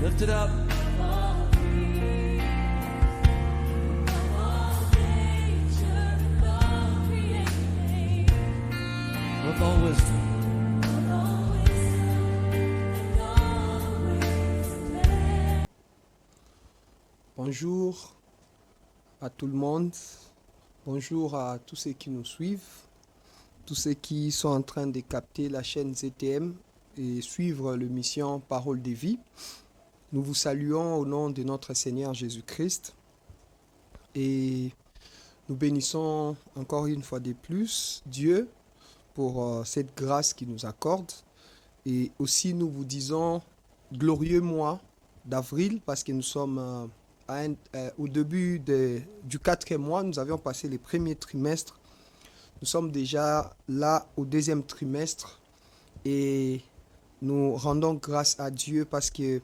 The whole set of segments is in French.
Lift it up. With all wisdom. Bonjour à tout le monde, bonjour à tous ceux qui nous suivent, tous ceux qui sont en train de capter la chaîne ZTM et suivre l'émission Parole de vie. Nous vous saluons au nom de notre Seigneur Jésus-Christ et nous bénissons encore une fois de plus Dieu pour cette grâce qu'il nous accorde. Et aussi nous vous disons glorieux mois d'avril parce que nous sommes au début du 4e mois. Nous avions passé les premiers trimestres. Nous sommes déjà là au 2e trimestre et nous rendons grâce à Dieu parce que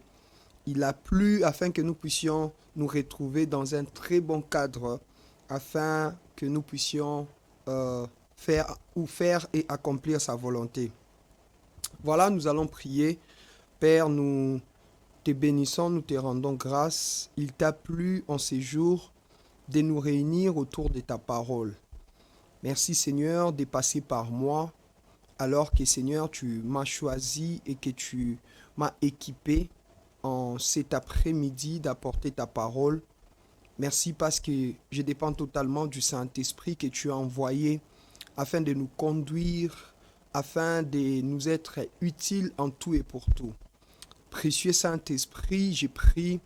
il a plu afin que nous puissions nous retrouver dans un très bon cadre afin que nous puissions faire et accomplir sa volonté. Voilà, nous allons prier. Père, nous te bénissons, nous te rendons grâce. Il t'a plu en ces jours de nous réunir autour de ta parole. Merci Seigneur de passer par moi alors que Seigneur, tu m'as choisi et que tu m'as équipé en cet après-midi d'apporter ta parole. Merci parce que je dépends totalement du Saint-Esprit que tu as envoyé afin de nous conduire, afin de nous être utiles en tout et pour tout. Précieux Saint-Esprit, j'ai prie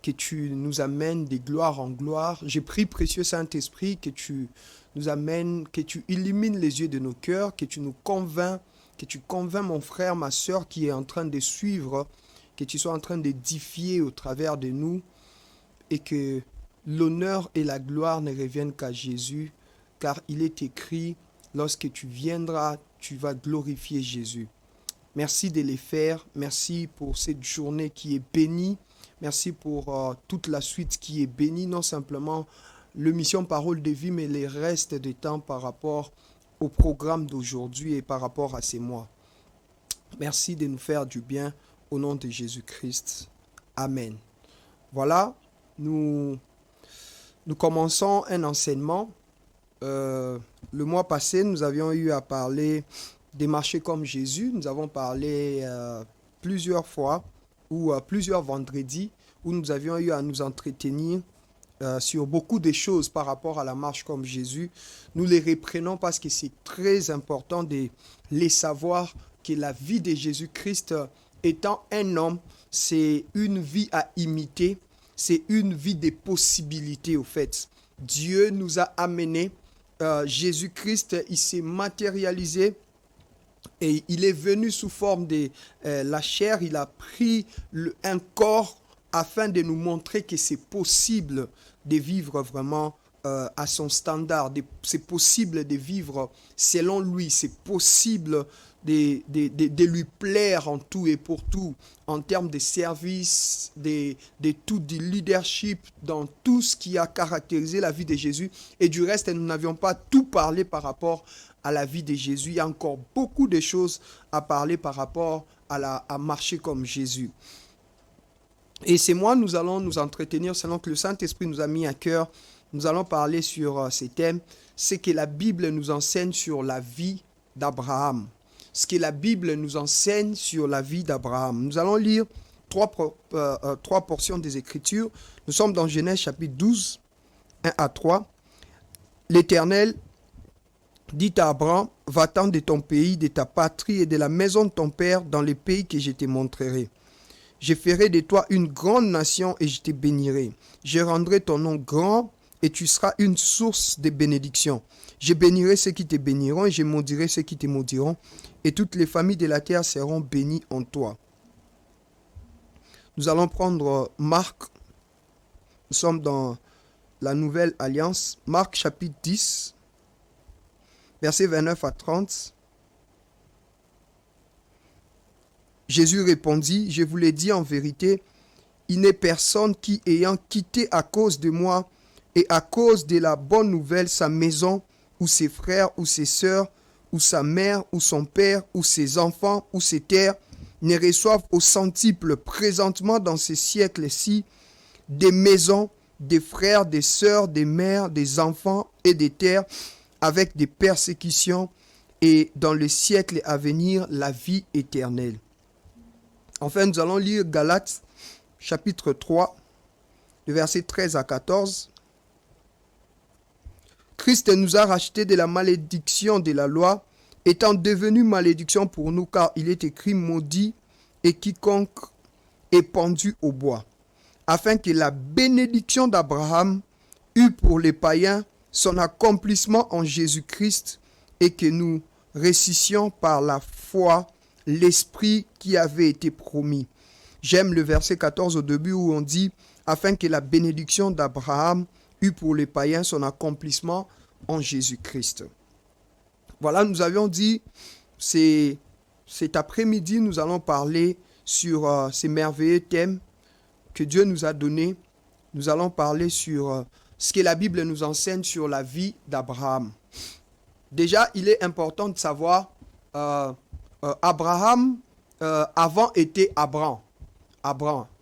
que tu nous amènes de gloire en gloire. J'ai prie, précieux Saint-Esprit, que tu nous amènes, que tu illumines les yeux de nos cœurs, que tu nous convaincs, que tu convaincs mon frère, ma soeur qui est en train de suivre, que tu sois en train d'édifier au travers de nous et que l'honneur et la gloire ne reviennent qu'à Jésus, car il est écrit, lorsque tu viendras, tu vas glorifier Jésus. Merci de les faire. Merci pour cette journée qui est bénie. Merci pour toute la suite qui est bénie, non simplement l'émission Parole de vie, mais les restes des temps par rapport au programme d'aujourd'hui et par rapport à ces mois. Merci de nous faire du bien au nom de Jésus-Christ. Amen. Voilà, nous commençons un enseignement. Le mois passé, nous avions eu à parler des marchés comme Jésus. Nous avons parlé plusieurs fois ou plusieurs vendredis où nous avions eu à nous entretenir sur beaucoup de choses par rapport à la marche comme Jésus. Nous les reprenons parce que c'est très important de les savoir que la vie de Jésus-Christ étant un homme, c'est une vie à imiter, c'est une vie des possibilités au fait. Dieu nous a amenés, Jésus-Christ, il s'est matérialisé et il est venu sous forme de la chair, il a pris un corps afin de nous montrer que c'est possible de vivre vraiment à son standard, c'est possible de vivre selon lui, c'est possible de lui plaire en tout et pour tout, en termes de service, de tout, du leadership, dans tout ce qui a caractérisé la vie de Jésus. Et du reste, nous n'avions pas tout parlé par rapport à la vie de Jésus. Il y a encore beaucoup de choses à parler par rapport à marcher comme Jésus. Et c'est moi, nous allons nous entretenir selon que le Saint-Esprit nous a mis à cœur. Nous allons parler sur ces thèmes. C'est que la Bible nous enseigne sur la vie d'Abraham. Ce que la Bible nous enseigne sur la vie d'Abraham. Nous allons lire trois portions des Écritures. Nous sommes dans Genèse chapitre 12, 1 à 3. L'Éternel dit à Abraham, va-t'en de ton pays, de ta patrie et de la maison de ton père dans les pays que je te montrerai. Je ferai de toi une grande nation et je te bénirai. Je rendrai ton nom grand et tu seras une source de bénédiction. Je bénirai ceux qui te béniront et je maudirai ceux qui te maudiront. Et toutes les familles de la terre seront bénies en toi. Nous allons prendre Marc. Nous sommes dans la Nouvelle Alliance. Marc chapitre 10, versets 29 à 30. Jésus répondit, je vous l'ai dit en vérité, il n'est personne qui, ayant quitté à cause de moi et à cause de la bonne nouvelle sa maison, ou ses frères, ou ses sœurs, ou sa mère, ou son père, ou ses enfants, ou ses terres, ne reçoivent au centuple présentement dans ces siècles-ci des maisons, des frères, des sœurs, des mères, des enfants et des terres, avec des persécutions, et dans le siècle à venir, la vie éternelle. Enfin, nous allons lire Galates, chapitre 3, le verset 13 à 14. Christ nous a rachetés de la malédiction de la loi, étant devenu malédiction pour nous, car il est écrit maudit et quiconque est pendu au bois, afin que la bénédiction d'Abraham eût pour les païens son accomplissement en Jésus-Christ, et que nous ressuscions par la foi l'Esprit qui avait été promis. J'aime le verset 14 au début où on dit « Afin que la bénédiction d'Abraham eût pour les païens son accomplissement en Jésus-Christ. » Voilà, nous avions dit, cet après-midi, nous allons parler sur ces merveilleux thèmes que Dieu nous a donnés. Nous allons parler sur ce que la Bible nous enseigne sur la vie d'Abraham. Déjà, il est important de savoir, Abraham avant était Abram.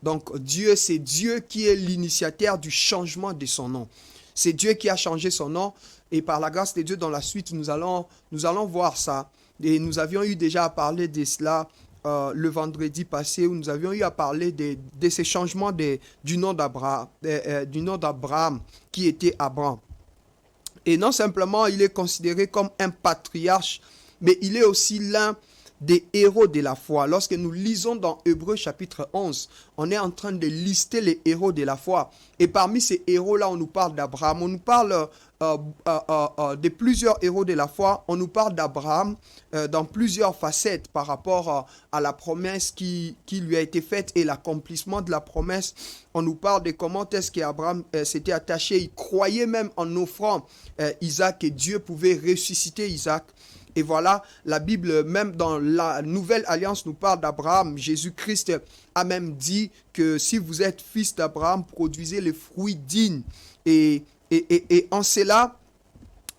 Donc Dieu, c'est Dieu qui est l'initiateur du changement de son nom. C'est Dieu qui a changé son nom, et par la grâce de Dieu, dans la suite, nous allons voir ça. Et nous avions eu déjà à parler de cela le vendredi passé, où nous avions eu à parler de ces changements du nom d'Abraham, qui était Abram. Et non simplement il est considéré comme un patriarche, mais il est aussi l'un des héros de la foi. Lorsque nous lisons dans Hébreux chapitre 11, on est en train de lister les héros de la foi. Et parmi ces héros-là, on nous parle d'Abraham, on nous parle de plusieurs héros de la foi. On nous parle d'Abraham dans plusieurs facettes par rapport à la promesse qui lui a été faite et l'accomplissement de la promesse. On nous parle de comment est-ce qu'Abraham s'était attaché. Il croyait même en offrant Isaac, et Dieu pouvait ressusciter Isaac. Et voilà, la Bible, même dans la Nouvelle Alliance, nous parle d'Abraham. Jésus-Christ a même dit que si vous êtes fils d'Abraham, produisez les fruits dignes. Et en cela,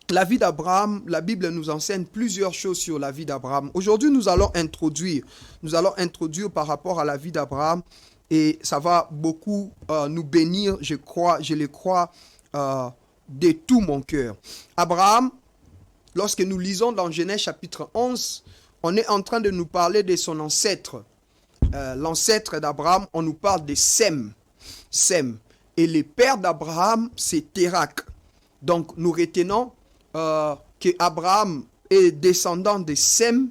la vie d'Abraham, la Bible nous enseigne plusieurs choses sur la vie d'Abraham. Aujourd'hui, nous allons introduire par rapport à la vie d'Abraham, et ça va beaucoup nous bénir, je le crois, de tout mon cœur. Abraham, lorsque nous lisons dans Genèse chapitre 11, on est en train de nous parler de son ancêtre. L'ancêtre d'Abraham, on nous parle de Sem. Et le père d'Abraham, c'est Térak. Donc nous retenons que Abraham est descendant de Sem,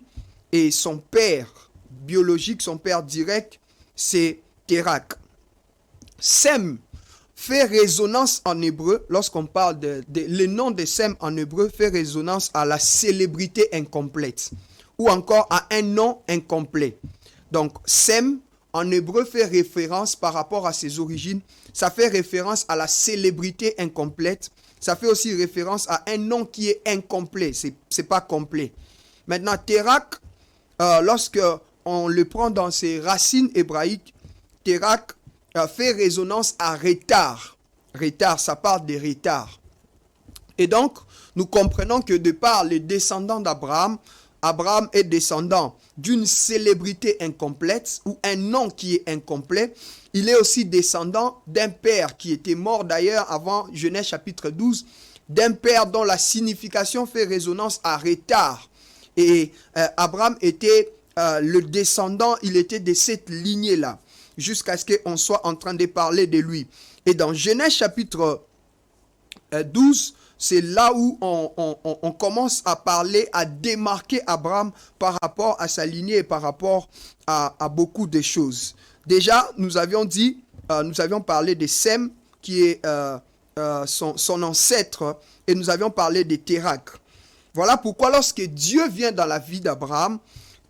et son père biologique, son père direct, c'est Térak. Sem fait résonance en hébreu, lorsqu'on parle le nom de Sem en hébreu fait résonance à la célébrité incomplète, ou encore à un nom incomplet. Donc Sem en hébreu fait référence par rapport à ses origines, ça fait référence à la célébrité incomplète, ça fait aussi référence à un nom qui est incomplet, c'est pas complet. Maintenant Térak, lorsque on le prend dans ses racines hébraïques, Térak fait résonance à retard. Retard, ça parle de retard. Et donc, nous comprenons que de par les descendants d'Abraham, Abraham est descendant d'une célébrité incomplète, ou un nom qui est incomplet. Il est aussi descendant d'un père qui était mort d'ailleurs avant Genèse chapitre 12, d'un père dont la signification fait résonance à retard. Et Abraham était le descendant, il était de cette lignée-là, jusqu'à ce qu'on soit en train de parler de lui. Et dans Genèse chapitre 12, c'est là où on commence à parler, à démarquer Abraham par rapport à sa lignée et par rapport à beaucoup de choses. Déjà, nous avions parlé de Sem, qui est son ancêtre, et nous avions parlé de Térak. Voilà pourquoi lorsque Dieu vient dans la vie d'Abraham,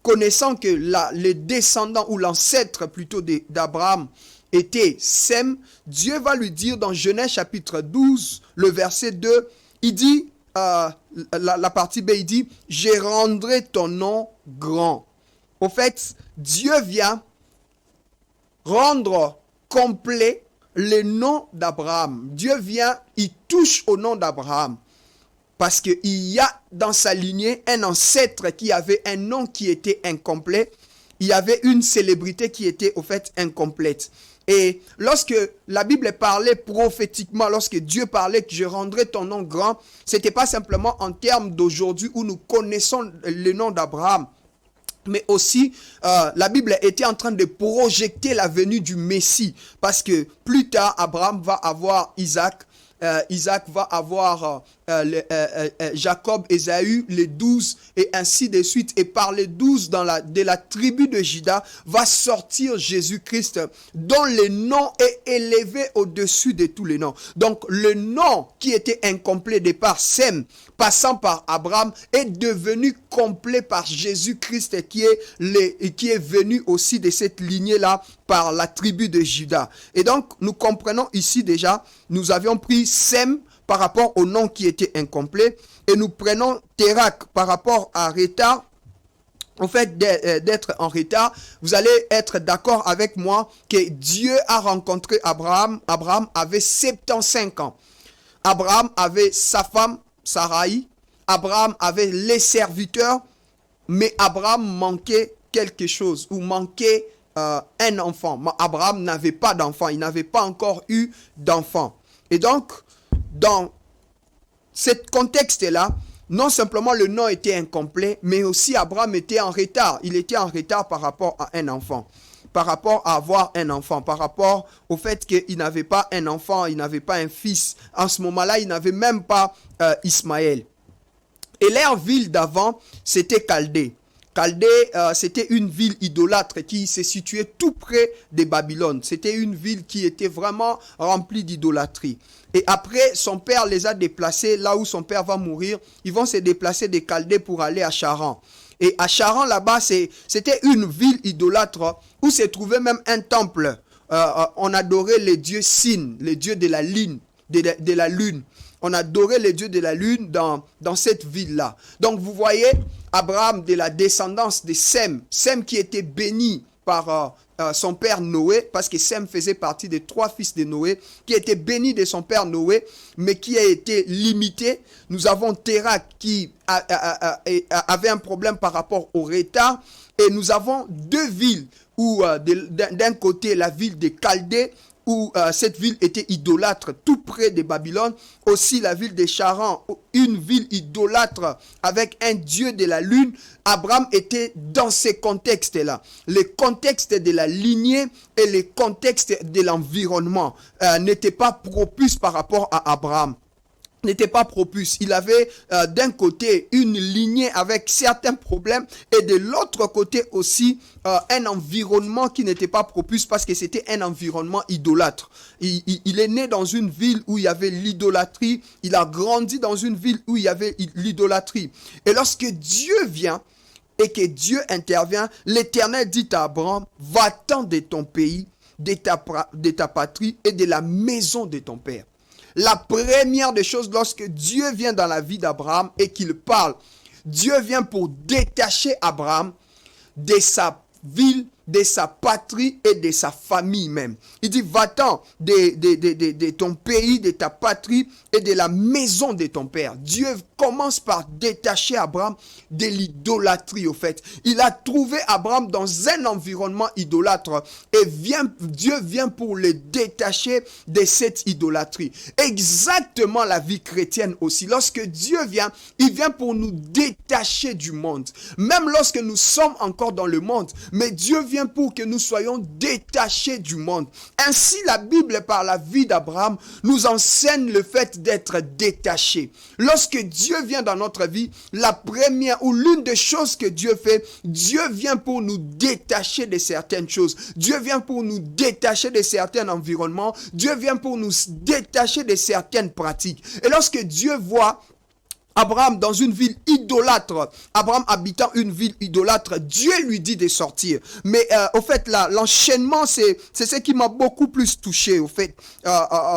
connaissant que les descendants, ou l'ancêtre plutôt d'Abraham, était Sem, Dieu va lui dire dans Genèse chapitre 12, le verset 2, il dit, la partie B, il dit, « Je rendrai ton nom grand ». Au fait, Dieu vient rendre complet le nom d'Abraham. Dieu vient, il touche au nom d'Abraham. Parce qu'il y a dans sa lignée un ancêtre qui avait un nom qui était incomplet. il y avait une célébrité qui était au fait incomplète. Et lorsque la Bible parlait prophétiquement, lorsque Dieu parlait que je rendrai ton nom grand, c'était pas simplement en termes d'aujourd'hui où nous connaissons le nom d'Abraham, mais aussi la Bible était en train de projeter la venue du Messie, parce que plus tard Abraham va avoir Isaac, Isaac va avoir Jacob, Ésaü, les 12 et ainsi de suite. Et par les 12 de la tribu de Juda va sortir Jésus-Christ, dont le nom est élevé au-dessus de tous les noms. Donc le nom qui était incomplet départ, Sem, passant par Abraham, est devenu complet par Jésus-Christ qui est venu aussi de cette lignée-là par la tribu de Juda. Et donc nous comprenons ici déjà, nous avions pris Sem par rapport au nom qui était incomplet, et nous prenons Térak par rapport à retard. En fait, d'être en retard, vous allez être d'accord avec moi que Dieu a rencontré Abraham. Abraham avait 75 ans. Abraham avait sa femme, Sarai. Abraham avait les serviteurs, mais Abraham manquait quelque chose, ou manquait un enfant. Abraham n'avait pas d'enfant, il n'avait pas encore eu d'enfant. Et donc, dans ce contexte-là, non simplement le nom était incomplet, mais aussi Abraham était en retard. Il était en retard par rapport à un enfant, par rapport à avoir un enfant, par rapport au fait qu'il n'avait pas un enfant, il n'avait pas un fils. En ce moment-là, il n'avait même pas Ismaël. Et leur ville d'avant, c'était Chaldée. Chaldée, c'était une ville idolâtre qui se situait tout près de Babylone. C'était une ville qui était vraiment remplie d'idolâtrie. Et après, son père les a déplacés là où son père va mourir. Ils vont se déplacer de Chaldée pour aller à Charan. Et à Charan, là-bas, c'était une ville idolâtre où se trouvait même un temple. On adorait les dieux Sin, les dieux de la lune. De la lune. On adorait les dieux de la lune dans cette ville-là. Donc vous voyez, Abraham de la descendance de Sem, Sem qui était béni par son père Noé, parce que Sem faisait partie des 3 fils de Noé, qui était béni de son père Noé, mais qui a été limité. Nous avons Térak qui avait un problème par rapport au retard, et nous avons 2 villes où d'un côté la ville de Chaldée, où cette ville était idolâtre tout près de Babylone. Aussi la ville de Charan, une ville idolâtre avec un dieu de la lune. Abraham était dans ces contextes-là. Le contexte de la lignée et le contexte de l'environnement n'étaient pas propices par rapport à Abraham. N'était pas propice. Il avait d'un côté une lignée avec certains problèmes et de l'autre côté aussi un environnement qui n'était pas propice parce que c'était un environnement idolâtre. Il est né dans une ville où il y avait l'idolâtrie. Il a grandi dans une ville où il y avait l'idolâtrie. Et lorsque Dieu vient et que Dieu intervient, l'Éternel dit à Abraham, va-t'en de ton pays, de ta patrie et de la maison de ton père. La première des choses, lorsque Dieu vient dans la vie d'Abraham et qu'il parle, Dieu vient pour détacher Abraham de sa ville, de sa patrie et de sa famille même. Il dit, va-t'en de ton pays, de ta patrie et de la maison de ton père. Dieu commence par détacher Abraham de l'idolâtrie au fait. Il a trouvé Abraham dans un environnement idolâtre et Dieu vient pour le détacher de cette idolâtrie. Exactement la vie chrétienne aussi. Lorsque Dieu vient, il vient pour nous détacher du monde. Même lorsque nous sommes encore dans le monde, mais Dieu vient pour que nous soyons détachés du monde. Ainsi, la Bible, par la vie d'Abraham, nous enseigne le fait d'être détaché. Lorsque Dieu vient dans notre vie, la première ou l'une des choses que Dieu fait, Dieu vient pour nous détacher de certaines choses. Dieu vient pour nous détacher de certains environnements. Dieu vient pour nous détacher de certaines pratiques. Et lorsque Dieu voit Abraham dans une ville idolâtre, Abraham habitant une ville idolâtre, Dieu lui dit de sortir. Mais au fait, l'enchaînement, c'est ce qui m'a beaucoup plus touché. Au fait,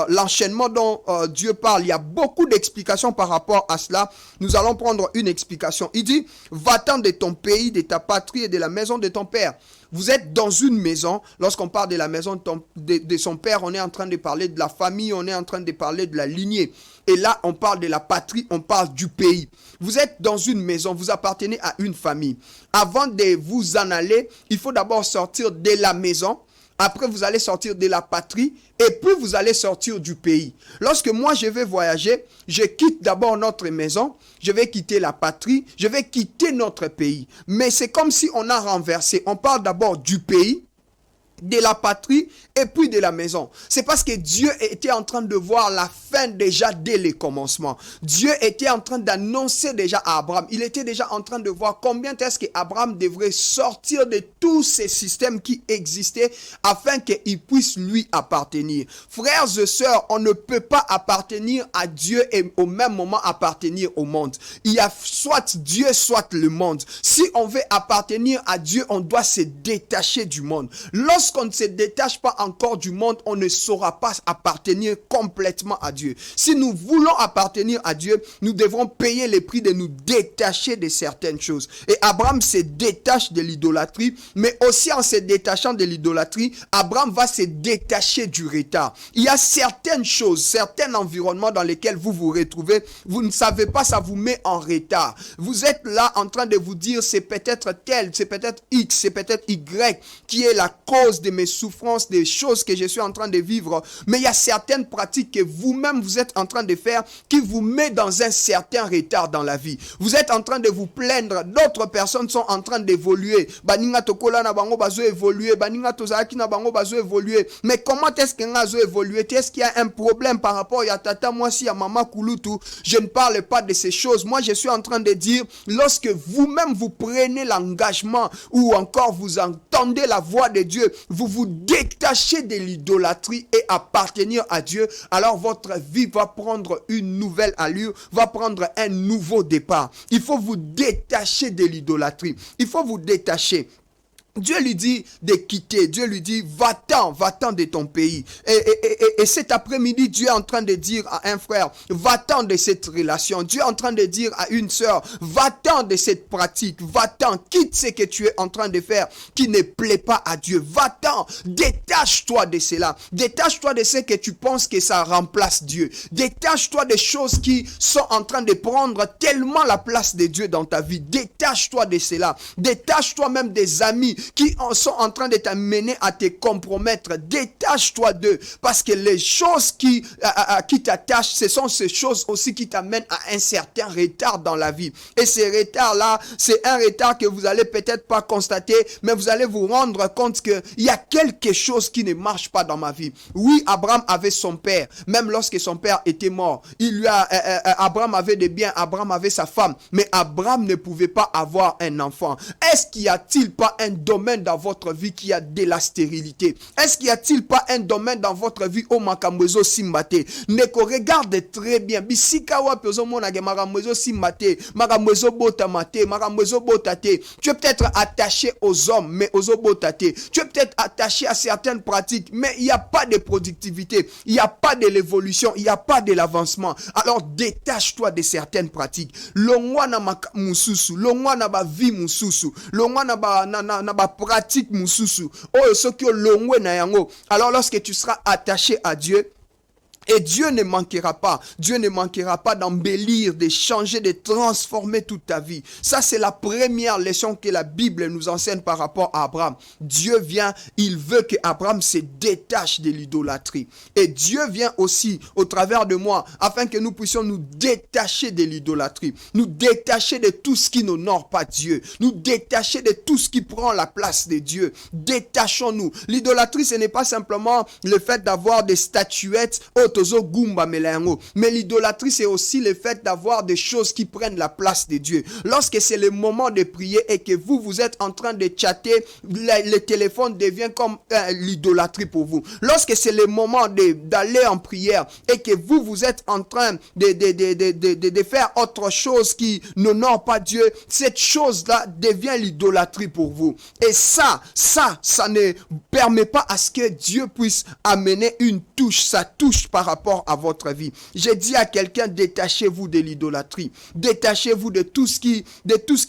l'enchaînement dont Dieu parle, il y a beaucoup d'explications par rapport à cela. Nous allons prendre une explication. Il dit, va-t'en de ton pays, de ta patrie et de la maison de ton père. Vous êtes dans une maison. Lorsqu'on parle de la maison de son père, on est en train de parler de la famille, on est en train de parler de la lignée. Et là, on parle de la patrie, on parle du pays. Vous êtes dans une maison, vous appartenez à une famille. Avant de vous en aller, il faut d'abord sortir de la maison. Après, vous allez sortir de la patrie et puis vous allez sortir du pays. Lorsque moi, je vais voyager, je quitte d'abord notre maison, je vais quitter la patrie, je vais quitter notre pays. Mais c'est comme si on a renversé. On parle d'abord du pays, de la patrie et puis de la maison. C'est parce que Dieu était en train de voir la fin déjà dès le commencement. Dieu était en train d'annoncer déjà à Abraham. Il était déjà en train de voir combien est-ce qu'Abraham devrait sortir de tous ces systèmes qui existaient afin qu'il puisse lui appartenir. Frères et sœurs, on ne peut pas appartenir à Dieu et au même moment appartenir au monde. Il y a soit Dieu, soit le monde. Si on veut appartenir à Dieu, on doit se détacher du monde. Lorsqu'on ne se détache pas encore du monde, on ne saura pas appartenir complètement à Dieu. Si nous voulons appartenir à Dieu, nous devrons payer le prix de nous détacher de certaines choses. Et Abraham se détache de l'idolâtrie, mais aussi en se détachant de l'idolâtrie, Abraham va se détacher du retard. Il y a certaines choses, certains environnements dans lesquels vous vous retrouvez, vous ne savez pas, ça vous met en retard. Vous êtes là en train de vous dire, c'est peut-être tel, c'est peut-être X, c'est peut-être Y qui est la cause de mes souffrances, des choses que je suis en train de vivre. Mais il y a certaines pratiques que vous-même vous êtes en train de faire qui vous met dans un certain retard dans la vie. Vous êtes en train de vous plaindre, d'autres personnes sont en train d'évoluer. Baninga tokola na bango bazo évoluer, baninga tozaki na bango bazo évoluer. Mais comment est-ce que ngazo évoluer? Est-ce qu'il y a un problème par rapport à tata moi si à maman Kulutu? Je ne parle pas de ces choses. Moi je suis en train de dire, lorsque vous-même vous prenez l'engagement ou encore vous entendez la voix de Dieu, vous vous détachez de l'idolâtrie et appartenir à Dieu, alors votre vie va prendre une nouvelle allure, va prendre un nouveau départ. Il faut vous détacher de l'idolâtrie. Il faut vous détacher. Dieu lui dit de quitter. Dieu lui dit, va-t'en de ton pays. Et cet après-midi, Dieu est en train de dire à un frère, va-t'en de cette relation. Dieu est en train de dire à une sœur, va-t'en de cette pratique. Va-t'en, quitte ce que tu es en train de faire qui ne plaît pas à Dieu. Va-t'en, détache-toi de cela. Détache-toi de ce que tu penses que ça remplace Dieu. Détache-toi des choses qui sont en train de prendre tellement la place de Dieu dans ta vie. Détache-toi de cela. Détache-toi même des amis qui sont en train de t'amener à te compromettre. Détache-toi d'eux, parce que les choses qui t'attachent, ce sont ces choses aussi qui t'amènent à un certain retard dans la vie. Et ces retards-là, c'est un retard que vous allez peut-être pas constater, mais vous allez vous rendre compte qu'il y a quelque chose qui ne marche pas dans ma vie. Oui, Abraham avait son père, même lorsque son père était mort. Abraham avait des biens, Abraham avait sa femme, mais Abraham ne pouvait pas avoir un enfant. Est-ce qu'il y a-t-il pas un domaine dans votre vie qui a de la stérilité? Est-ce qu'il y a-t-il pas un domaine dans votre vie où makamwezo simbate? Neko, regarde très bien. Bisika wapezo monage makamwezo simbate, makamwezo botamate, makamwezo botate. Tu es peut-être attaché aux hommes, mais aux botate. Tu es peut-être attaché à certaines pratiques, mais il n'y a pas de productivité, il n'y a pas de l'évolution, il n'y a pas de l'avancement. Alors détache-toi de certaines pratiques. Longwa na mususu, longwa na ba vie mususu, longwa na ba pratique mususu. Oh, ce que longwe na yango. Alors lorsque tu seras attaché à Dieu, et Dieu ne manquera pas d'embellir, de changer, de transformer toute ta vie. Ça, c'est la première leçon que la Bible nous enseigne par rapport à Abraham. Dieu vient, il veut que Abraham se détache de l'idolâtrie. Et Dieu vient aussi au travers de moi, afin que nous puissions nous détacher de l'idolâtrie, nous détacher de tout ce qui n'honore pas Dieu, nous détacher de tout ce qui prend la place de Dieu. Détachons-nous. L'idolâtrie, ce n'est pas simplement le fait d'avoir des statuettes, mais l'idolâtrie, c'est aussi le fait d'avoir des choses qui prennent la place de Dieu. Lorsque c'est le moment de prier et que vous êtes en train de chatter, le téléphone devient comme l'idolâtrie pour vous. Lorsque c'est le moment d'aller en prière et que vous êtes en train de faire autre chose qui n'honore pas Dieu, cette chose-là devient l'idolâtrie pour vous. Et ça ne permet pas à ce que Dieu puisse amener une touche. Ça touche pas par rapport à votre vie. J'ai dit à quelqu'un, détachez-vous de l'idolâtrie. Détachez-vous de tout ce qui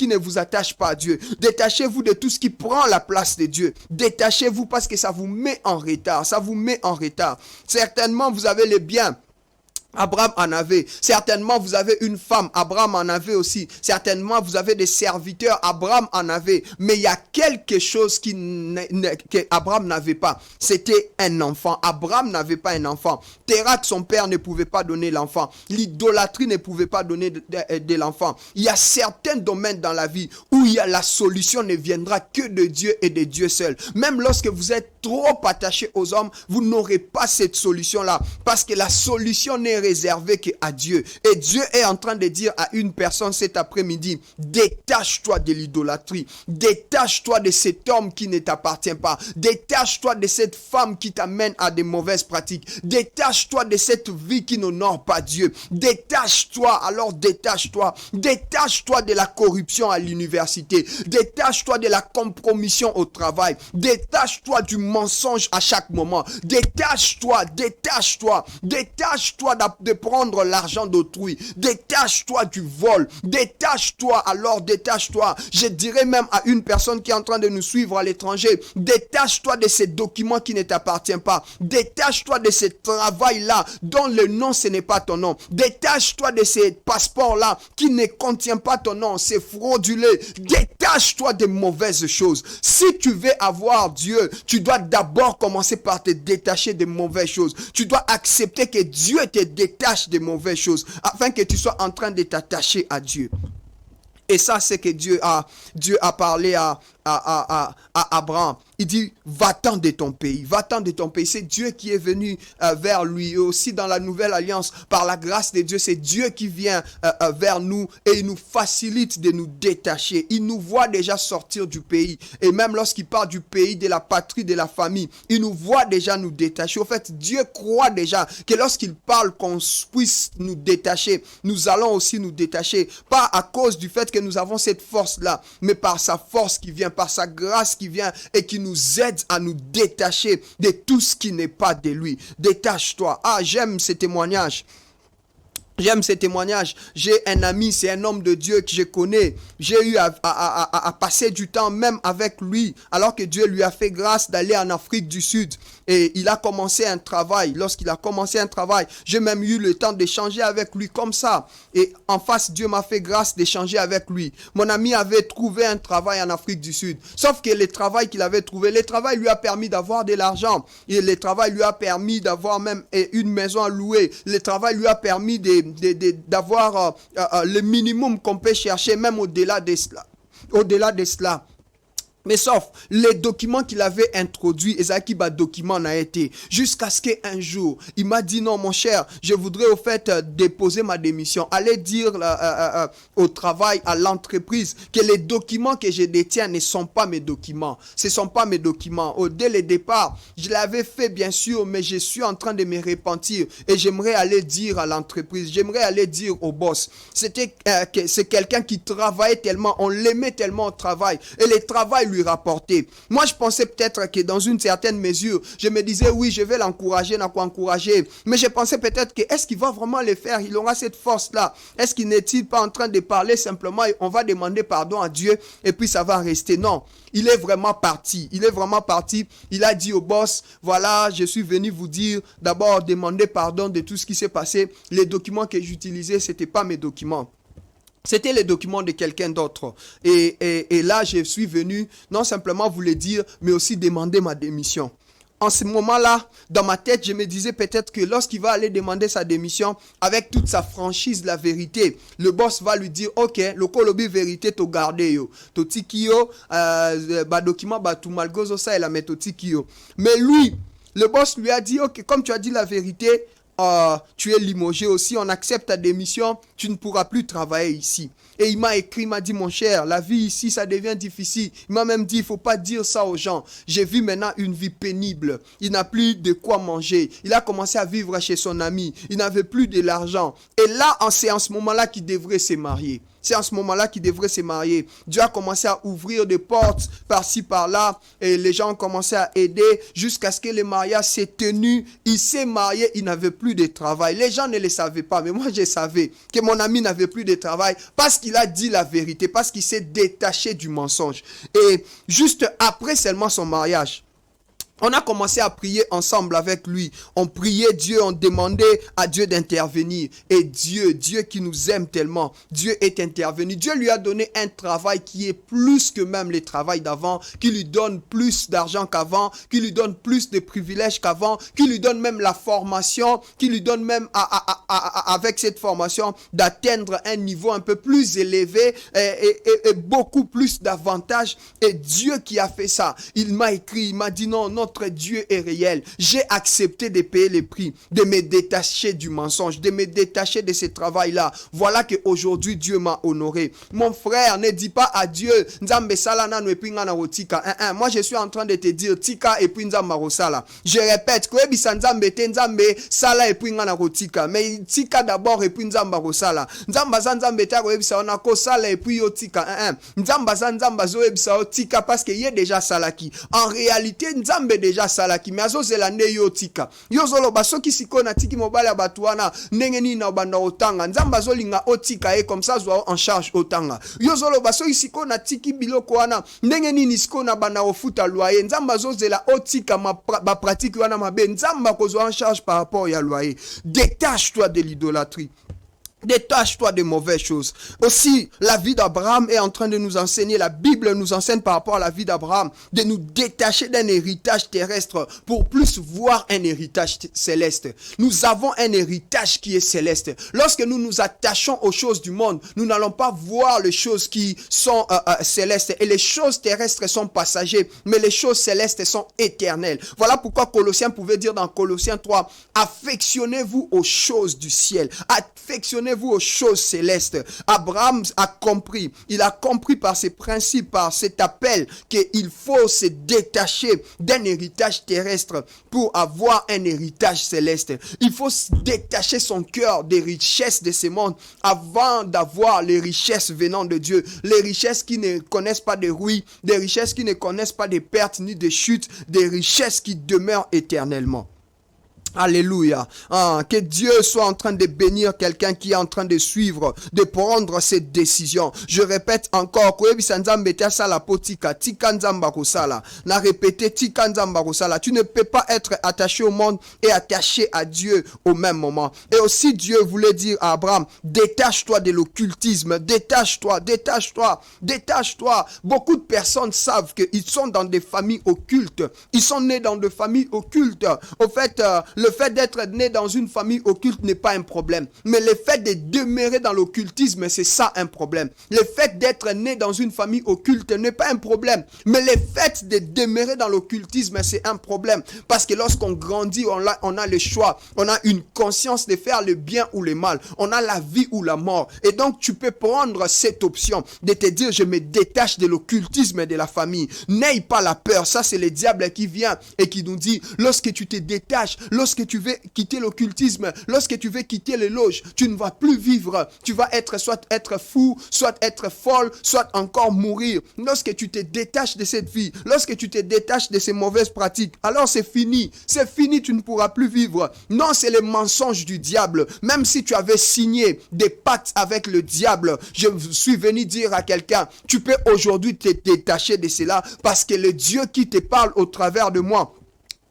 ne vous attache pas à Dieu. Détachez-vous de tout ce qui prend la place de Dieu. Détachez-vous parce que ça vous met en retard. Ça vous met en retard. Certainement, vous avez les biens. Abraham en avait. Certainement, vous avez une femme. Abraham en avait aussi. Certainement, vous avez des serviteurs. Abraham en avait. Mais il y a quelque chose que Abraham n'avait pas. C'était un enfant. Abraham n'avait pas un enfant. Térak, son père, ne pouvait pas donner l'enfant. L'idolâtrie ne pouvait pas donner de l'enfant. Il y a certains domaines dans la vie où la solution ne viendra que de Dieu et de Dieu seul. Même lorsque vous êtes trop attaché aux hommes, vous n'aurez pas cette solution-là. Parce que la solution n'est réservée qu'à Dieu. Et Dieu est en train de dire à une personne cet après-midi, détache-toi de l'idolâtrie. Détache-toi de cet homme qui ne t'appartient pas. Détache-toi de cette femme qui t'amène à des mauvaises pratiques. Détache-toi de cette vie qui n'honore pas Dieu. Détache-toi, alors détache-toi. Détache-toi de la corruption à l'université. Détache-toi de la compromission au travail. Détache-toi du mensonge à chaque moment. Détache-toi, détache-toi, détache-toi de prendre l'argent d'autrui. Détache-toi du vol. Détache-toi, alors détache-toi. Je dirais même à une personne qui est en train de nous suivre à l'étranger, détache-toi de ces documents qui ne t'appartiennent pas. Détache-toi de ce travail-là dont le nom ce n'est pas ton nom. Détache-toi de ces passeports-là qui ne contiennent pas ton nom. C'est frauduleux. Détache-toi des mauvaises choses. Si tu veux avoir Dieu, tu dois d'abord commencer par te détacher des mauvaises choses. Tu dois accepter que Dieu te détache des mauvaises choses afin que tu sois en train de t'attacher à Dieu. Et ça, c'est que Dieu a parlé à Abraham. Il dit, va-t'en de ton pays, va-t'en de ton pays. C'est Dieu qui est venu vers lui. Et aussi dans la nouvelle alliance, par la grâce de Dieu, c'est Dieu qui vient vers nous et il nous facilite de nous détacher. Il nous voit déjà sortir du pays. Et même lorsqu'il parle du pays, de la patrie, de la famille, il nous voit déjà nous détacher. Au fait, Dieu croit déjà que lorsqu'il parle qu'on puisse nous détacher, nous allons aussi nous détacher. Pas à cause du fait que nous avons cette force-là, mais par sa force qui vient, par sa grâce qui vient et qui nous aide à nous détacher de tout ce qui n'est pas de lui. Détache-toi. Ah, j'aime ce témoignage. J'aime ce témoignage. J'ai un ami, c'est un homme de Dieu que je connais. J'ai eu à passer du temps même avec lui, alors que Dieu lui a fait grâce d'aller en Afrique du Sud. Et il a commencé un travail. Lorsqu'il a commencé un travail, j'ai même eu le temps d'échanger avec lui comme ça. Et en face, Dieu m'a fait grâce d'échanger avec lui. Mon ami avait trouvé un travail en Afrique du Sud. Sauf que le travail qu'il avait trouvé, le travail lui a permis d'avoir de l'argent. Et le travail lui a permis d'avoir même une maison à louer. Le travail lui a permis d'avoir le minimum qu'on peut chercher, même au-delà de cela. Au-delà de cela. Mais sauf, les documents qu'il avait introduits, Ezaki ba document n'a été. Jusqu'à ce qu'un jour, il m'a dit non mon cher, je voudrais au fait déposer ma démission. Allez dire au travail, à l'entreprise, que les documents que je détiens ne sont pas mes documents. Ce ne sont pas mes documents. Dès le départ, je l'avais fait bien sûr, mais je suis en train de me repentir. Et j'aimerais aller dire à l'entreprise, j'aimerais aller dire au boss. C'est quelqu'un qui travaillait tellement, on l'aimait tellement au travail. Et le travail lui rapporter. Moi, je pensais peut-être que dans une certaine mesure, je me disais, oui, je vais l'encourager, mais je pensais peut-être que, est-ce qu'il va vraiment le faire? Il aura cette force-là. Est-ce qu'il n'est-il pas en train de parler simplement et on va demander pardon à Dieu et puis ça va rester? Non. Il est vraiment parti. Il est vraiment parti. Il a dit au boss, voilà, je suis venu vous dire, d'abord, demander pardon de tout ce qui s'est passé. Les documents que j'utilisais, c'était pas mes documents. C'était les documents de quelqu'un d'autre. Et là, je suis venu non simplement vous le dire, mais aussi demander ma démission. En ce moment-là, dans ma tête, je me disais peut-être que lorsqu'il va aller demander sa démission, avec toute sa franchise, la vérité, le boss va lui dire, ok, le kolobi vérité, to garde yo. To tiki yo, ba document, ba tout malgozo ça, et la met to tiki yo. Mais lui, le boss lui a dit, ok, comme tu as dit la vérité, tu es limogé aussi, on accepte ta démission, tu ne pourras plus travailler ici. Et il m'a écrit, il m'a dit, mon cher, la vie ici, ça devient difficile. Il m'a même dit, il ne faut pas dire ça aux gens. J'ai vu maintenant une vie pénible. Il n'a plus de quoi manger. Il a commencé à vivre chez son ami. Il n'avait plus de l'argent. Et là, c'est en ce moment-là qu'il devrait se marier. c'est en ce moment-là qu'il devrait se marier. Dieu a commencé à ouvrir des portes par-ci, par-là, et les gens ont commencé à aider jusqu'à ce que le mariage s'est tenu. Il s'est marié, il n'avait plus de travail. Les gens ne le savaient pas, mais moi je savais que mon ami n'avait plus de travail parce qu'il a dit la vérité, parce qu'il s'est détaché du mensonge. Et juste après seulement son mariage, on a commencé à prier ensemble avec lui. On priait Dieu, on demandait à Dieu d'intervenir. Et Dieu qui nous aime tellement, Dieu est intervenu. Dieu lui a donné un travail qui est plus que même le travail d'avant, qui lui donne plus d'argent qu'avant, qui lui donne plus de privilèges qu'avant, qui lui donne même la formation, qui lui donne même avec cette formation d'atteindre un niveau un peu plus élevé et beaucoup plus d'avantages. Et Dieu qui a fait ça, il m'a écrit, il m'a dit non, notre Dieu est réel. J'ai accepté de payer les prix, de me détacher du mensonge, de me détacher de ce travail-là. Voilà qu'aujourd'hui Dieu m'a honoré. Mon frère, ne dis pas à Dieu, Nzambe sala nanu et puis ngana rotika. Moi je suis en train de te dire tika et puis Nzamba rosala. Je répète, koebisa Nzambe te Nzambe sala et puis ngana rotika. Mais tika d'abord et puis Nzamba rosala. Nzamba za Nzambe ta koebisa onako sala et puis yo tika. Nzamba za Nzamba zo ebisa tika parce que y est déjà salaki. En réalité Nzambe déjà salaki mais azozela ne yo tika yo zolo basoki sikona tiki mobala batuana ndenge ni na banda otanga Nzamba zolinga otika et comme ça zo en charge otanga yo zolo basoki sikona tiki biloko wana ndenge ni sikona banda ofuta loyer Nzamba zozela otika ba pratique wana mabe Nzamba kozo en charge par rapport ya loyer. Détache-toi de l'idolâtrie. Détache-toi de mauvaises choses. Aussi, la vie d'Abraham est en train de nous enseigner, la Bible nous enseigne par rapport à la vie d'Abraham, de nous détacher d'un héritage terrestre pour plus voir un héritage céleste. Nous avons un héritage qui est céleste. Lorsque nous nous attachons aux choses du monde, nous n'allons pas voir les choses qui sont célestes. Et les choses terrestres sont passagères, mais les choses célestes sont éternelles. Voilà pourquoi Colossiens pouvait dire dans Colossiens 3, affectionnez-vous aux choses du ciel. Affectionnez-vous aux choses célestes. Abraham a compris. Il a compris par ses principes, par cet appel, qu'il faut se détacher d'un héritage terrestre pour avoir un héritage céleste. Il faut détacher son cœur des richesses de ce monde avant d'avoir les richesses venant de Dieu. Les richesses qui ne connaissent pas de ruines, des richesses qui ne connaissent pas de pertes ni de chutes, des richesses qui demeurent éternellement. Alléluia. Que Dieu soit en train de bénir quelqu'un qui est en train de suivre, de prendre cette décision. Je répète encore, tu ne peux pas être attaché au monde et attaché à Dieu au même moment. Et aussi Dieu voulait dire à Abraham, détache-toi de l'occultisme, détache-toi. Beaucoup de personnes savent qu'ils sont dans des familles occultes. Ils sont nés dans des familles occultes. Au fait, le fait d'être né dans une famille occulte n'est pas un problème. Mais le fait de demeurer dans l'occultisme, c'est ça un problème. Le fait d'être né dans une famille occulte n'est pas un problème. Mais le fait de demeurer dans l'occultisme, c'est un problème. Parce que lorsqu'on grandit, on a le choix. On a une conscience de faire le bien ou le mal. On a la vie ou la mort. Et donc, tu peux prendre cette option de te dire, je me détache de l'occultisme de la famille. N'aie pas la peur. Ça, c'est le diable qui vient et qui nous dit, lorsque tu te détaches, lorsque tu veux quitter l'occultisme, lorsque tu veux quitter les loges, tu ne vas plus vivre. Tu vas soit être fou, soit être folle, soit encore mourir. Lorsque tu te détaches de cette vie, lorsque tu te détaches de ces mauvaises pratiques, alors c'est fini. C'est fini, tu ne pourras plus vivre. Non, c'est le mensonge du diable. Même si tu avais signé des pactes avec le diable, je suis venu dire à quelqu'un, tu peux aujourd'hui te détacher de cela parce que le Dieu qui te parle au travers de moi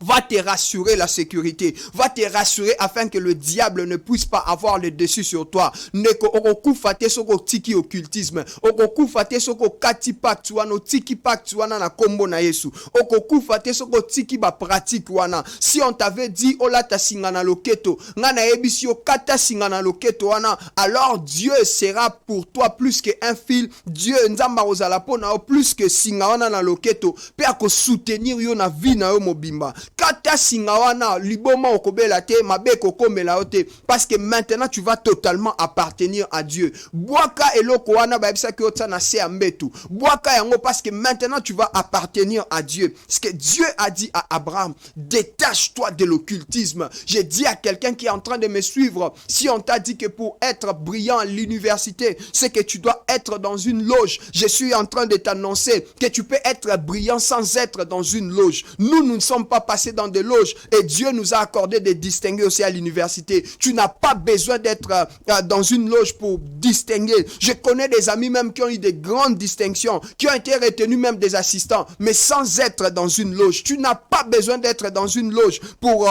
va te rassurer la sécurité, va te rassurer afin que le diable ne puisse pas avoir le dessus sur toi. Neko okufa te soko tiki occultisme, okufa te soko kati pacte wana, tiki pacte wana na kombo na Yesu, okufa te soko tiki ba pratique wana. Si on t'avait dit ola ta singana loketo, ngana ebisio kata singana loketo wana, alors Dieu sera pour toi plus qu'un fil. Dieu nzamba ozala pona plus que singana na loketo, pe ako soutenir yo na vie na yo mobimba. Kata singawana, liboma okobela te, mabe kokomela te. Parce que maintenant, tu vas totalement appartenir à Dieu. Boaka eloko wana baebisa ki otana se ambetu. Boaka yango parce que maintenant, tu vas appartenir à Dieu. Ce que Dieu a dit à Abraham, détache-toi de l'occultisme. J'ai dit à quelqu'un qui est en train de me suivre, si on t'a dit que pour être brillant à l'université, c'est que tu dois être dans une loge. Je suis en train de t'annoncer que tu peux être brillant sans être dans une loge. Nous ne sommes pas passés dans des loges et Dieu nous a accordé des distingués aussi à l'université. Tu n'as pas besoin d'être dans une loge pour distinguer. Je connais des amis même qui ont eu des grandes distinctions, qui ont été retenus même des assistants, mais sans être dans une loge. Tu n'as pas besoin d'être dans une loge pour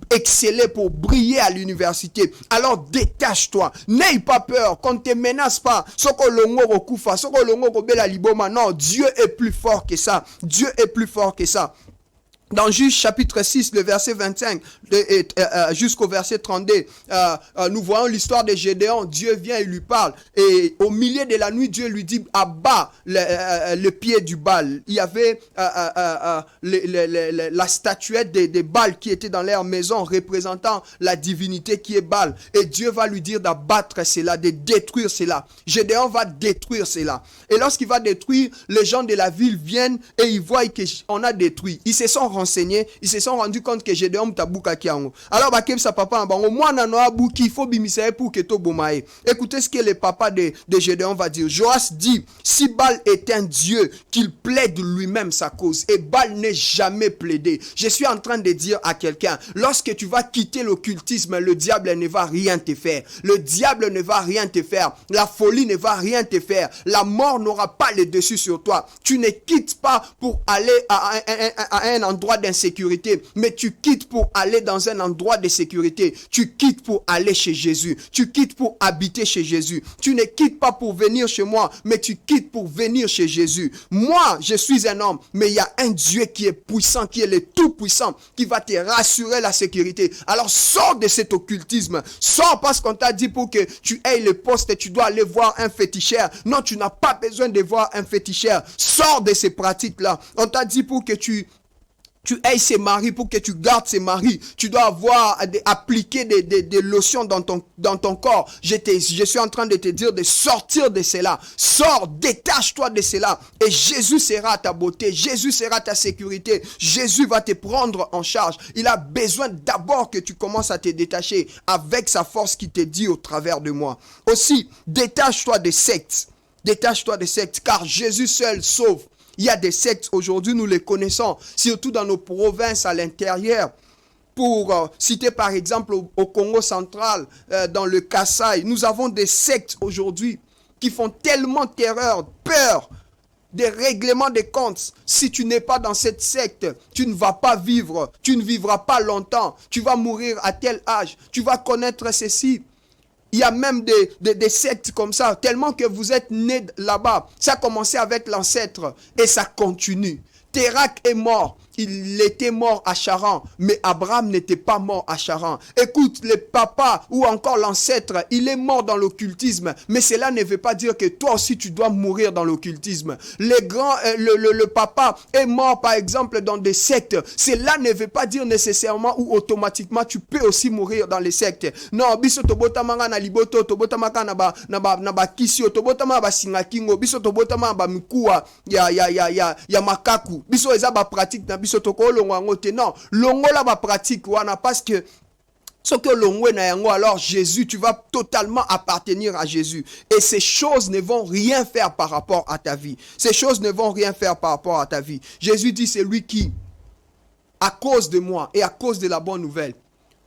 exceller, pour briller à l'université. Alors détache-toi. N'aie pas peur, qu'on ne te menace pas. Soko longo rokufa, soko longo robela liboma. Non, Dieu est plus fort que ça. Dieu est plus fort que ça. Dans Juge chapitre 6, le verset 25 jusqu'au verset 32, nous voyons l'histoire de Gédéon. Dieu vient et lui parle. Et au milieu de la nuit, Dieu lui dit, abat le pied du Baal. Il y avait la statuette des Baal qui était dans leur maison, représentant la divinité qui est Baal. Et Dieu va lui dire d'abattre cela, de détruire cela. Gédéon va détruire cela. Et lorsqu'il va détruire, les gens de la ville viennent et ils voient qu'on a détruit. Ils se sont renseignés, ils se sont rendus compte que Gédéon tabuka kiango. Alors bakem sa papa bango mwana no abuki il faut bimisaye pour que to bomaye. Écoutez ce que le papa de Gédéon va dire. Joas dit, si Baal est un dieu, qu'il plaide lui-même sa cause. Et Baal n'est jamais plaidé. Je suis en train de dire à quelqu'un, lorsque tu vas quitter l'occultisme, le diable ne va rien te faire. Le diable ne va rien te faire. La folie ne va rien te faire. La mort n'aura pas le dessus sur toi. Tu ne quittes pas pour aller à un endroit d'insécurité, mais tu quittes pour aller dans un endroit de sécurité. Tu quittes pour aller chez Jésus. Tu quittes pour habiter chez Jésus. Tu ne quittes pas pour venir chez moi, mais tu quittes pour venir chez Jésus. Moi, je suis un homme, mais il y a un Dieu qui est puissant, qui est le tout-puissant, qui va te rassurer la sécurité. Alors sors de cet occultisme. Sors parce qu'on t'a dit pour que tu aies le poste et tu dois aller voir un féticheur. Non, tu n'as pas besoin de voir un féticheur. Sors de ces pratiques-là. On t'a dit pour que tu aies ces maris, pour que tu gardes ces maris, tu dois appliquer des lotions dans ton corps. Je suis en train de te dire de sortir de cela. Sors, détache-toi de cela. Et Jésus sera ta beauté. Jésus sera ta sécurité. Jésus va te prendre en charge. Il a besoin d'abord que tu commences à te détacher avec sa force qui te dit au travers de moi. Aussi, détache-toi des sectes. Détache-toi des sectes, car Jésus seul sauve. Il y a des sectes aujourd'hui, nous les connaissons, surtout dans nos provinces à l'intérieur. Pour citer par exemple au Congo central, dans le Kasaï, nous avons des sectes aujourd'hui qui font tellement terreur, peur, des règlements de comptes. Si tu n'es pas dans cette secte, tu ne vas pas vivre, tu ne vivras pas longtemps, tu vas mourir à tel âge, tu vas connaître ceci. Il y a même des sectes comme ça, tellement que vous êtes nés là-bas. Ça a commencé avec l'ancêtre et ça continue. Térak est mort. Il était mort à Charan, mais Abraham n'était pas mort à Charan. Écoute, le papa ou encore l'ancêtre, il est mort dans l'occultisme, mais cela ne veut pas dire que toi aussi tu dois mourir dans l'occultisme. Le papa est mort par exemple dans des sectes. Cela ne veut pas dire nécessairement ou automatiquement tu peux aussi mourir dans les sectes. Non, biso tobotamanga na liboto, tobotamaka na ba kisio, tobotamaka ba singakingo, biso tobotamaka ba mikuwa ya makaku. Biso eza ba pratique na non, longola ba pratique wana parce que ce que l'on na yango, alors Jésus, tu vas totalement appartenir à Jésus. Et ces choses ne vont rien faire par rapport à ta vie. Ces choses ne vont rien faire par rapport à ta vie. Jésus dit, c'est lui qui, à cause de moi et à cause de la bonne nouvelle,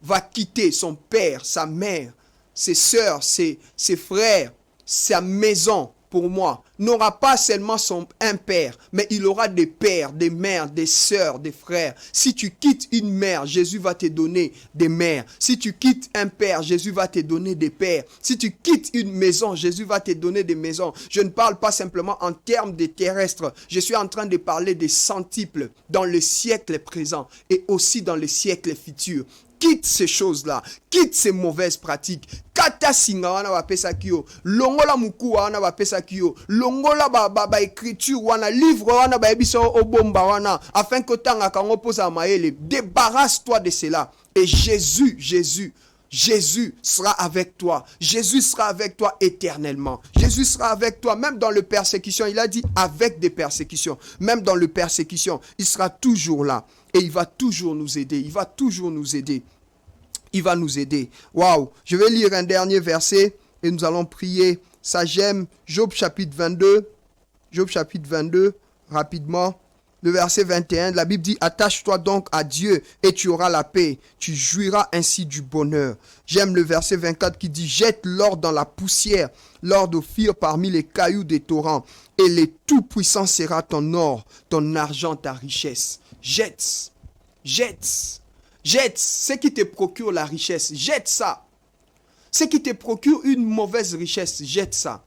va quitter son père, sa mère, ses sœurs, ses frères, sa maison pour moi, n'aura pas seulement un père, mais il aura des pères, des mères, des sœurs, des frères. Si tu quittes une mère, Jésus va te donner des mères. Si tu quittes un père, Jésus va te donner des pères. Si tu quittes une maison, Jésus va te donner des maisons. Je ne parle pas simplement en termes de terrestres. Je suis en train de parler des centuples dans le siècle présent et aussi dans le siècle futur. Quitte ces choses-là, quitte ces mauvaises pratiques, kata singa wana bapesaki yo, longola muku wana bapesaki yo, longola ba écriture wana, livre wana bayebisa obomba wana, afin que tanga kango posa maele. Débarrasse-toi de cela. Et Jésus sera avec toi. Jésus sera avec toi éternellement. Jésus sera avec toi même dans les persécutions. Il a dit avec des persécutions. Même dans les persécutions, il sera toujours là. Et il va toujours nous aider. Il va toujours nous aider. Il va nous aider. Waouh! Je vais lire un dernier verset et nous allons prier. Ça j'aime. Job chapitre 22. Job chapitre 22, rapidement. Le verset 21, la Bible dit, attache-toi donc à Dieu et tu auras la paix. Tu jouiras ainsi du bonheur. J'aime le verset 24 qui dit, jette l'or dans la poussière, l'or d'Ophir parmi les cailloux des torrents. Et le Tout-Puissant sera ton or, ton argent, ta richesse. Jette ce qui te procure la richesse. Jette ça. Ce qui te procure une mauvaise richesse, jette ça.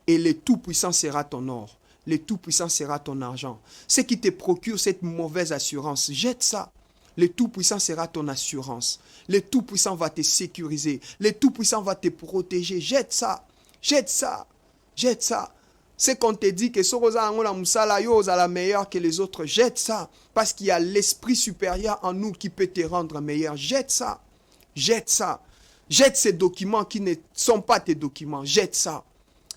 Et le Tout-Puissant sera ton or. Le Tout-Puissant sera ton argent. Ce qui te procure cette mauvaise assurance, jette ça. Le Tout-Puissant sera ton assurance. Le Tout-Puissant va te sécuriser. Le Tout-Puissant va te protéger. Jette ça. Jette ça. Jette ça. C'est qu'on te dit que Soroza Angola Moussala Yoza la meilleure que les autres. Jette ça. Parce qu'il y a l'esprit supérieur en nous qui peut te rendre meilleur. Jette ça. Jette ça. Jette ces documents qui ne sont pas tes documents. Jette ça.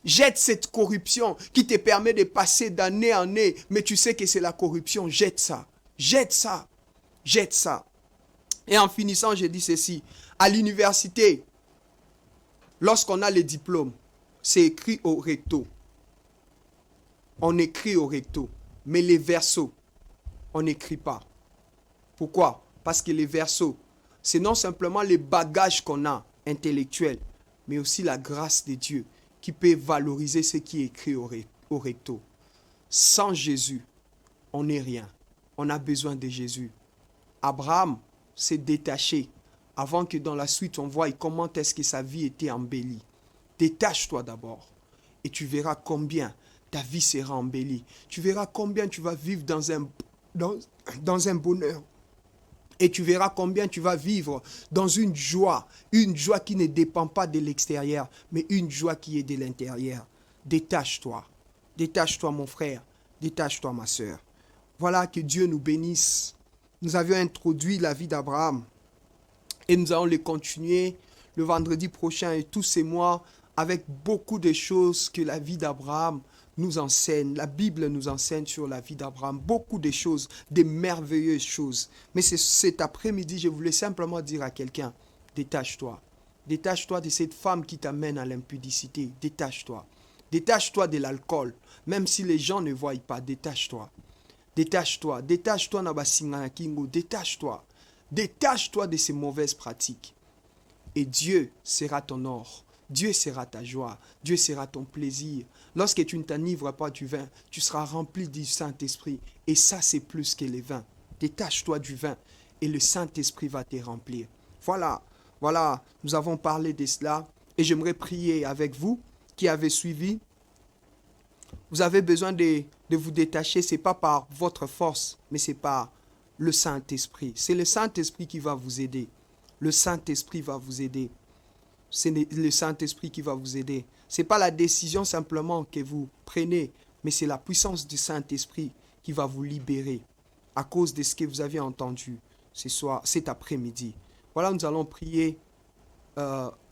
Jette cette corruption qui te permet de passer d'année en année, mais tu sais que c'est la corruption. Jette ça. Jette ça. Jette ça. Et en finissant, je dis ceci. À l'université, lorsqu'on a les diplômes, c'est écrit au recto. On écrit au recto. Mais les versos, on n'écrit pas. Pourquoi? Parce que les versos, c'est non simplement les bagages qu'on a intellectuels, mais aussi la grâce de Dieu qui peut valoriser ce qui est écrit au recto. Sans Jésus, on n'est rien. On a besoin de Jésus. Abraham s'est détaché avant que dans la suite on voie comment est-ce que sa vie était embellie. Détache-toi d'abord et tu verras combien ta vie sera embellie. Tu verras combien tu vas vivre dans un bonheur. Et tu verras combien tu vas vivre dans une joie qui ne dépend pas de l'extérieur, mais une joie qui est de l'intérieur. Détache-toi mon frère, détache-toi ma soeur. Voilà, que Dieu nous bénisse. Nous avions introduit la vie d'Abraham et nous allons le continuer le vendredi prochain et tous ces mois avec beaucoup de choses que la vie d'Abraham nous enseigne. La Bible nous enseigne sur la vie d'Abraham beaucoup de choses, des merveilleuses choses. Mais cet après-midi, je voulais simplement dire à quelqu'un, détache-toi. Détache-toi de cette femme qui t'amène à l'impudicité. Détache-toi. Détache-toi de l'alcool. Même si les gens ne voient pas, détache-toi. Détache-toi. Détache-toi Nabasinga Kingo. Détache-toi. Détache-toi de ces mauvaises pratiques. Et Dieu sera ton or. Dieu sera ta joie. Dieu sera ton plaisir. Lorsque tu ne t'enivres pas du vin, tu seras rempli du Saint-Esprit. Et ça, c'est plus que le vin. Détache-toi du vin et le Saint-Esprit va te remplir. Voilà, nous avons parlé de cela. Et j'aimerais prier avec vous qui avez suivi. Vous avez besoin de vous détacher. Ce n'est pas par votre force, mais c'est par le Saint-Esprit. C'est le Saint-Esprit qui va vous aider. Le Saint-Esprit va vous aider. C'est le Saint-Esprit qui va vous aider. Ce n'est pas la décision simplement que vous prenez, mais c'est la puissance du Saint-Esprit qui va vous libérer à cause de ce que vous avez entendu cet après-midi. Voilà, nous allons prier.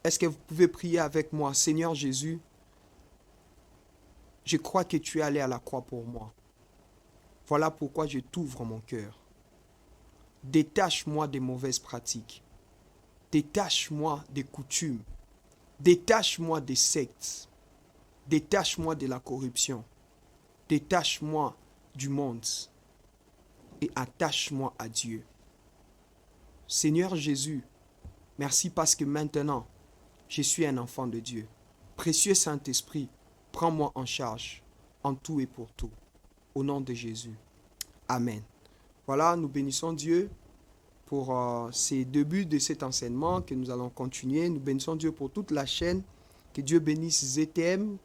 Est-ce que vous pouvez prier avec moi? Seigneur Jésus, je crois que tu es allé à la croix pour moi. Voilà pourquoi je t'ouvre mon cœur. Détache-moi des mauvaises pratiques. Détache-moi des coutumes. Détache-moi des sectes. Détache-moi de la corruption. Détache-moi du monde. Et attache-moi à Dieu. Seigneur Jésus, merci parce que maintenant, je suis un enfant de Dieu. Précieux Saint-Esprit, prends-moi en charge, en tout et pour tout. Au nom de Jésus. Amen. Voilà, nous bénissons Dieu pour ces débuts de cet enseignement que nous allons continuer. Nous bénissons Dieu pour toute la chaîne. Que Dieu bénisse ZTM.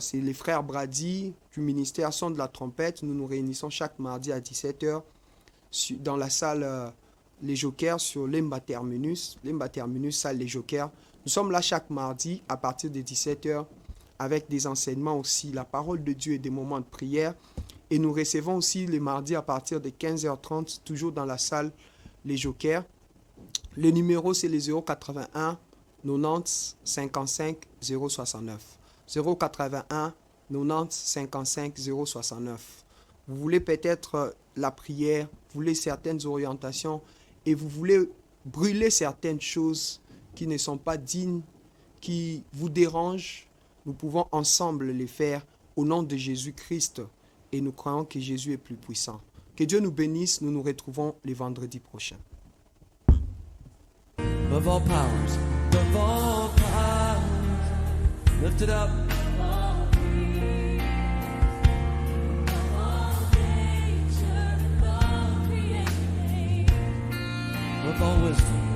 C'est les frères Brady du ministère Son de la Trompette. Nous nous réunissons chaque mardi à 17h dans la salle Les Jokers sur Lemba Terminus. Lemba Terminus, salle Les Jokers. Nous sommes là chaque mardi à partir de 17h avec des enseignements aussi, la parole de Dieu et des moments de prière. Et nous recevons aussi les mardis à partir de 15h30, toujours dans la salle Les Jokers. Le numéro, c'est le 081 90 55 069. 081 90 55 069. Vous voulez peut-être la prière, vous voulez certaines orientations et vous voulez brûler certaines choses qui ne sont pas dignes, qui vous dérangent. Nous pouvons ensemble les faire au nom de Jésus-Christ et nous croyons que Jésus est plus puissant. Que Dieu nous bénisse, nous nous retrouvons les vendredis prochains. Above all powers, lift it up. Above all wisdom.